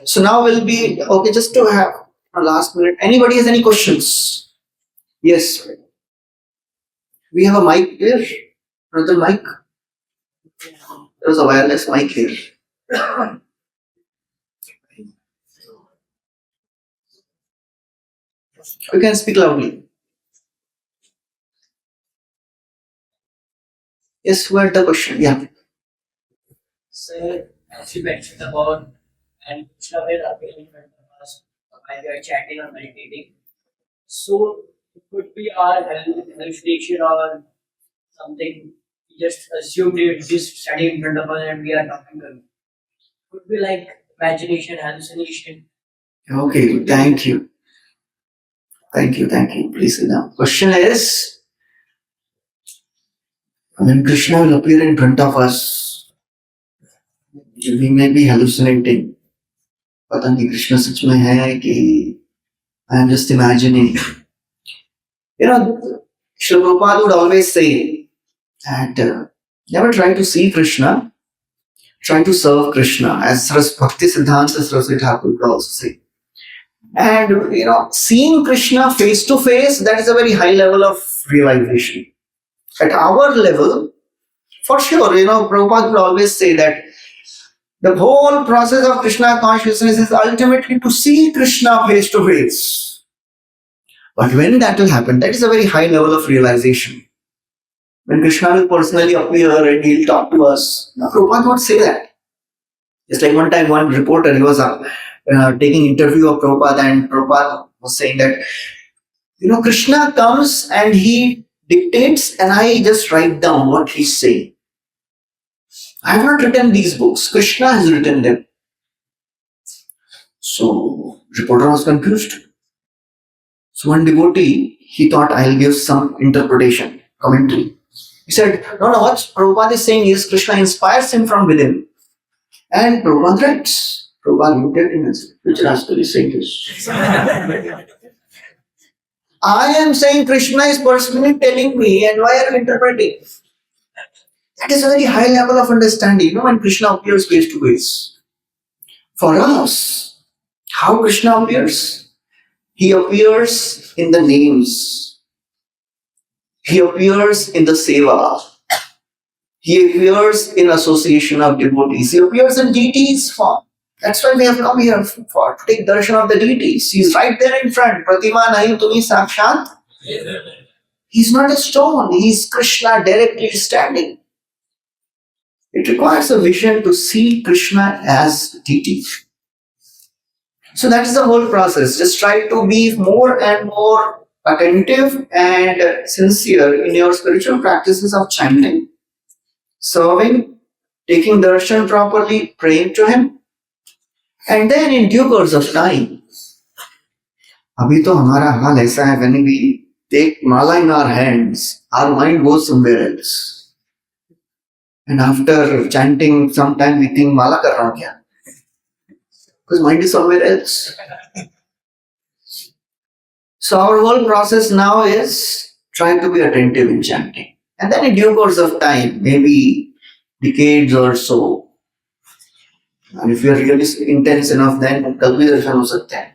So now we'll be okay. Just to have a last minute. Anybody has any questions? Yes. We have a mic here. Another mic. There's a wireless mic here. You can speak loudly. Yes, who had the question? Yeah. Sir, as you mentioned about and Krishna will appear in front of us while we are chatting or meditating. So it could be our hallucination or something. We just assumed it is standing in front of us and we are talking to him. Could be like imagination, hallucination. Okay, thank you. Thank you. Please sit down. Question is, when Krishna will appear in front of us, we may be hallucinating. पता नहीं कृष्ण सच में है कि I am just imagining. Srila Prabhupada would always say that never try to see Krishna, try to serve Krishna. As Bhakti Siddhanta Saraswati Thakur would also say. And seeing Krishna face to face, that is a very high level of realization. At our level, for sure, Prabhupada would always say that the whole process of Krishna consciousness is ultimately to see Krishna face to face. But when that will happen, that is a very high level of realization. When Krishna will personally appear and he'll talk to us, Prabhupada would say that. Just like one time, one reporter, he was taking interview of Prabhupada, and Prabhupada was saying that, Krishna comes and he dictates and I just write down what he's saying. I have not written these books. Krishna has written them. So, reporter was confused. So one devotee, he thought, I'll give some interpretation, commentary. He said, no, what Prabhupada is saying is Krishna inspires him from within. And Prabhupada writes. Prabhupada looked at him and said, which rascal is saying this? I am saying Krishna is personally telling me, and why are you interpreting? That is a very high level of understanding, when Krishna appears face to face. For us, how Krishna appears? He appears in the names. He appears in the seva. He appears in association of devotees. He appears in deities form. That's why we have come here for to take darshan of the deities. He's right there in front. Pratima nahi tumi sakshat. He's not a stone. He's Krishna directly standing. It requires a vision to see Krishna as deity. So that is the whole process. Just try to be more and more attentive and sincere in your spiritual practices of chanting, serving, taking darshan properly, praying to him, and then in due course of time. Abhi to hamara haal aisa hai, when we take mala in our hands, our mind goes somewhere else. And after chanting, sometime we think mala kar raha hu kya? Because mind is somewhere else. So our whole process now is trying to be attentive in chanting. And then in due course of time, maybe decades or so, and if you are really intense enough, then kal bhi darshan ho sakta hai.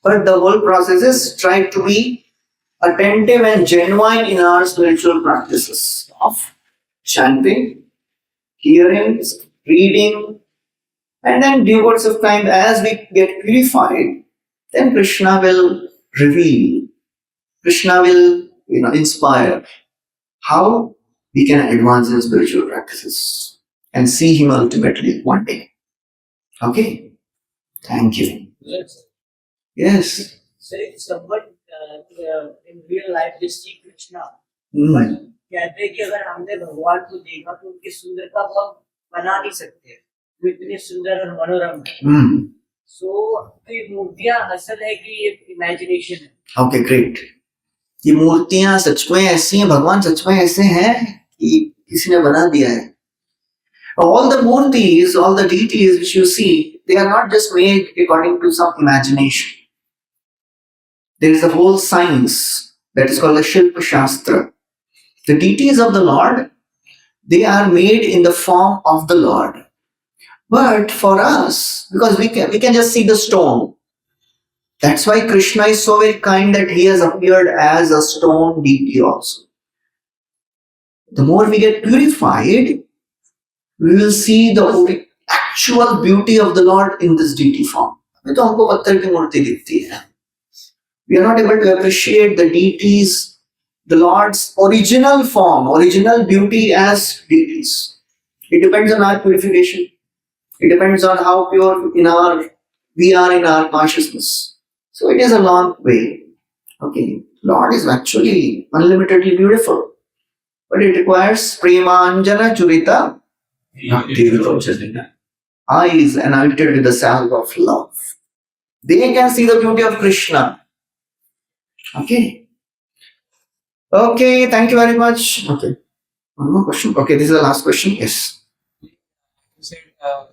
But the whole process is trying to be attentive and genuine in our spiritual practices of chanting, hearing, reading, and then due course of time, as we get purified, then Krishna will reveal, Krishna will inspire how we can advance in spiritual practices and see him ultimately one day. Okay? Thank you. Yes. So if someone in real life they see Krishna, कहते हैं कि अगर हमने भगवान को देखा तो उनकी सुंदरता को हम बना नहीं सकते, वो इतने सुंदर और मनोरम है. So ये मूर्तियां असल है कि ये इमेजिनेशन है. Okay, great. ये मूर्तियां सच में ऐसी हैं, भगवान सच में ऐसे हैं कि किसी ने बना दिया है. All the murtis, all the deities which you see, they are not just made according to some imagination. There is a whole science that is called the Shilpa Shastra. The deities of the Lord, they are made in the form of the Lord. But for us, because we can just see the stone. That's why Krishna is so very kind that he has appeared as a stone deity also. The more we get purified, we will see the actual beauty of the Lord in this deity form. We are not able to appreciate the deities, the Lord's original form, original beauty as deities. It depends on our purification. It depends on how pure we are in our consciousness. So it is a long way. Okay, Lord is actually unlimitedly beautiful, but it requires premanjana churita eyes anointed with the salve of love. They can see the beauty of Krishna. Okay. Okay, thank you very much. Okay. One more question. Okay, this is the last question. Yes. You said God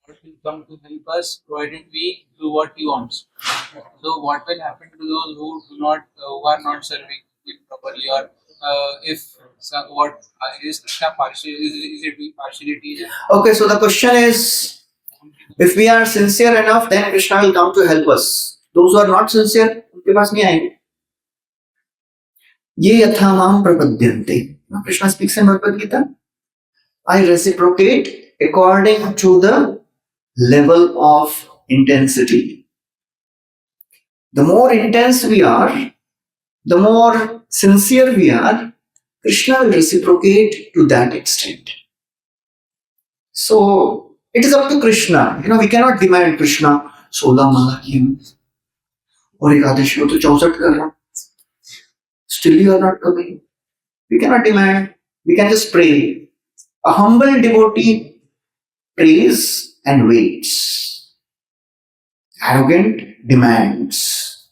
will come to help us provided we do what He wants. So, what will happen to those who are not serving Him properly, or what is Krishna partial? Is it being partiality? Okay, so the question is, If we are sincere enough, then Krishna will come to help us. Those who are not sincere, उनके पास नहीं आएंगे. ये यथा माम प्रपद्यन्ते. Krishna speaks in Bhagavad Gita. I reciprocate according to the level of intensity. The more intense we are, the more sincere we are, Krishna will reciprocate to that extent. So, it is up to Krishna. We cannot demand Krishna, 16 माला की और एकादशी हो तो 64 कर रहा. Still you are not coming. We cannot demand. We can just pray. A humble devotee prays and waits. Arrogant demands.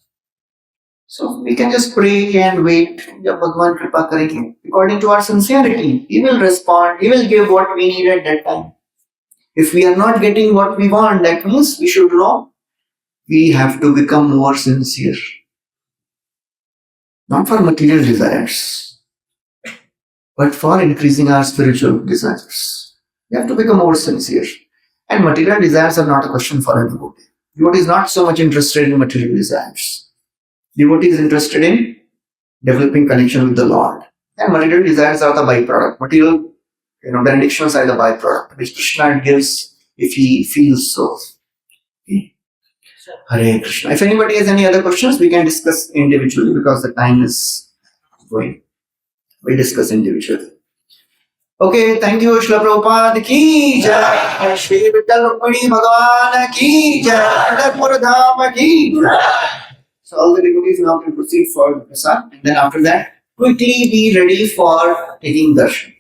So we can just pray and wait. जब भगवान कृपा करेंगे, according to our sincerity, He will respond. He will give what we need at that time. If we are not getting what we want, that means we should know we have to become more sincere. Not for material desires, but for increasing our spiritual desires. We have to become more sincere. And material desires are not a question for a devotee. Devotee is not so much interested in material desires. Devotee is interested in developing connection with the Lord. And material desires are the byproduct. Material, benedictions are the byproduct, which Krishna gives if he feels so. Okay. Hare Krishna. If anybody has any other questions, we can discuss individually because the time is going. We discuss individually. Okay, thank you, Srila Prabhupada ki jai, Shri Vittal Rukmini Bhagavan ki jai, Pandharpur Dham ki jai. So all the devotees now can proceed for the prasad, and then after that, quickly be ready for taking darshan.